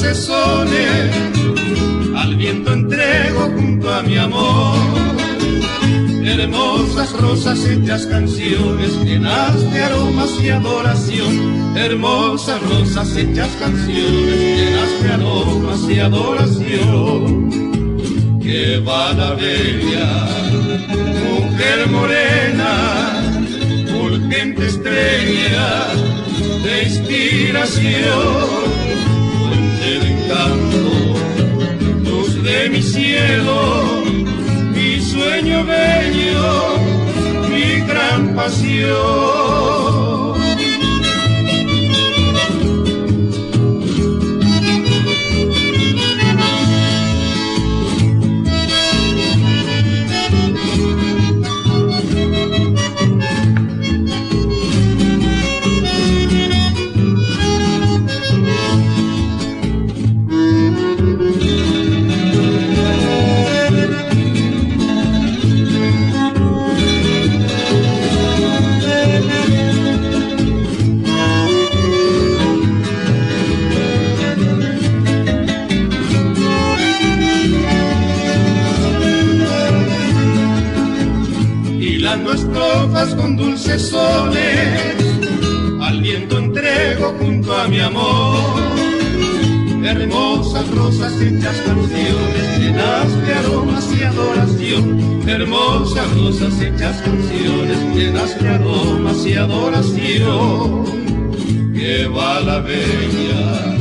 dulces sones, al viento entrego junto a mi amor. Hermosas rosas hechas canciones, llenas de aromas y adoración. Hermosas rosas hechas canciones, llenas de aromas y adoración. Que va la bella mujer morena, fulgente estrella de inspiración, fuente de encanto, luz de mi cielo, mi sueño bello, mi gran pasión. Hilando estrofas con dulces sones, al viento entrego junto a mi amor. Hermosas rosas hechas canciones, llenas de aromas y adoración. Hermosas rosas hechas canciones, llenas de aromas y adoración. Que va la bella